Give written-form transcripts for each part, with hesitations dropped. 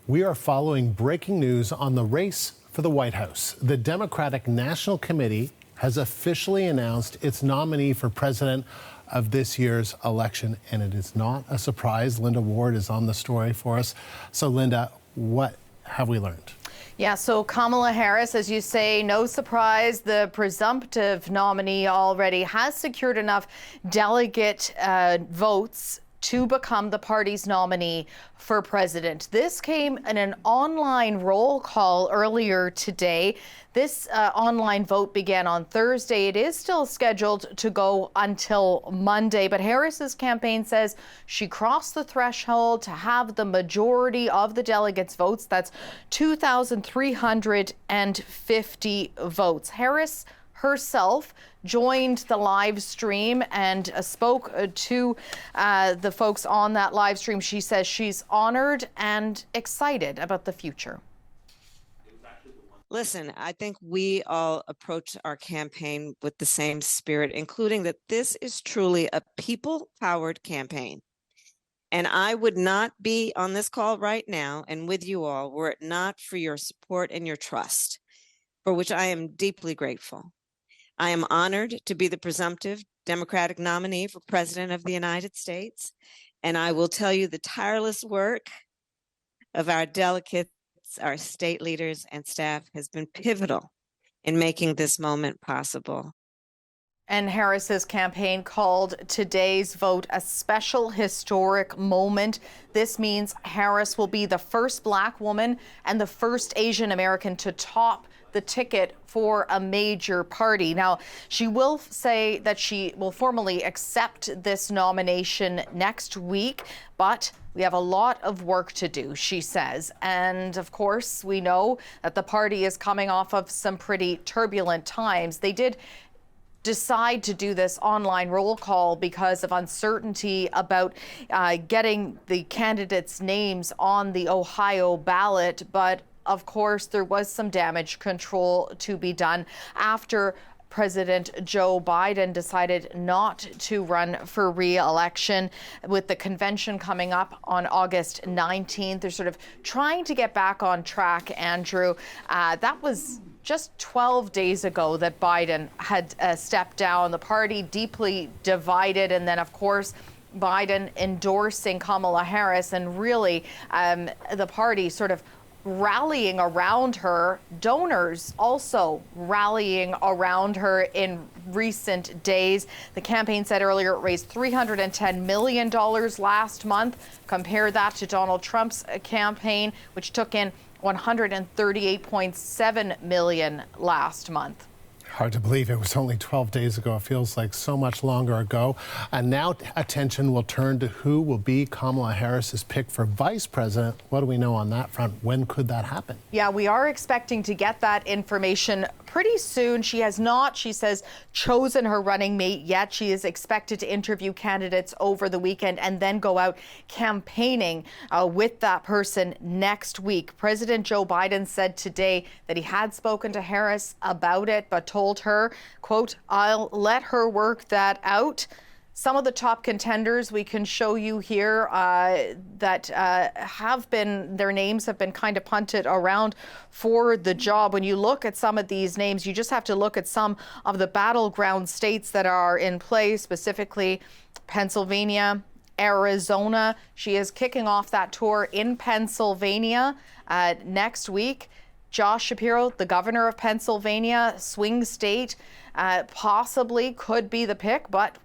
We are following breaking news on the race for the White House. The Democratic National Committee has officially announced its nominee for president of this year's election, and it is not a surprise. Linda Ward is on the story for us. So, Linda, what have we learned? Yeah, so Kamala Harris, as you say, no surprise, the presumptive nominee already has secured enough delegate votes to become the party's nominee for president. This came in an online roll call earlier today. This online vote began on Thursday. It is still scheduled to go until Monday, but Harris's campaign says she crossed the threshold to have the majority of the delegates' votes. That's 2,350 votes. Harris herself joined the live stream and spoke to the folks on that live stream. She says she's honored and excited about the future. Listen, I think we all approach our campaign with the same spirit, including that this is truly a people-powered campaign. And I would not be on this call right now and with you all were it not for your support and your trust, for which I am deeply grateful. I am honored to be the presumptive Democratic nominee for President of the United States, and I will tell you the tireless work of our delegates, our state leaders and staff has been pivotal in making this moment possible. And Harris's campaign called today's vote a special historic moment. This means Harris will be the first Black woman and the first Asian American to top the ticket for a major party. Now, she will say that she will formally accept this nomination next week, but we have a lot of work to do, she says. And of course, we know that the party is coming off of some pretty turbulent times. They did decide to do this online roll call because of uncertainty about getting the candidates' names on the Ohio ballot, but of course, there was some damage control to be done after President Joe Biden decided not to run for re-election. With the convention coming up on August 19th, they're sort of trying to get back on track, Andrew. That was just 12 days ago that Biden had stepped down. The party deeply divided, and then, of course, Biden endorsing Kamala Harris, and really the party sort of rallying around her, donors also rallying around her in recent days. The campaign said earlier it raised $310 million last month. Compare that to Donald Trump's campaign, which took in $138.7 million last month. Hard to believe it was only 12 days ago. It feels like so much longer ago. And now attention will turn to who will be Kamala Harris's pick for vice president. What do we know on that front? When could that happen? Yeah, we are expecting to get that information pretty soon. She has not, she says, chosen her running mate yet. She is expected to interview candidates over the weekend and then go out campaigning with that person next week. President Joe Biden said today that he had spoken to Harris about it, but told her, quote, "I'll let her work that out." Some of the top contenders we can show you here that have been, their names have been kind of punted around for the job. When you look at some of these names, you just have to look at some of the battleground states that are in play, specifically Pennsylvania, Arizona. She is kicking off that tour in Pennsylvania next week. Josh Shapiro, the governor of Pennsylvania, swing state, possibly could be the pick, but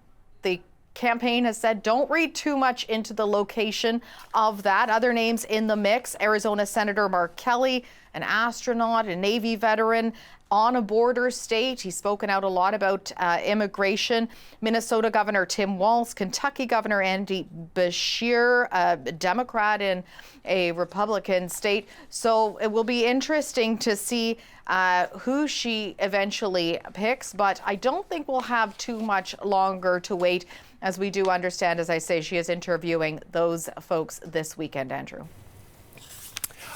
the campaign has said don't read too much into the location of that. Other names in the mix: Arizona Senator Mark Kelly, an astronaut, a Navy veteran, on a border state. He's spoken out a lot about immigration. Minnesota Governor Tim Walz, Kentucky Governor Andy Beshear, a Democrat in a Republican state. So it will be interesting to see who she eventually picks, but I don't think we'll have too much longer to wait, as we do understand, as I say, she is interviewing those folks this weekend, Andrew.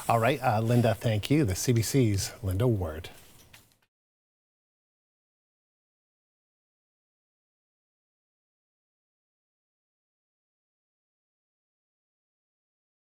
All right, Linda, thank you. The CBC's Linda Ward.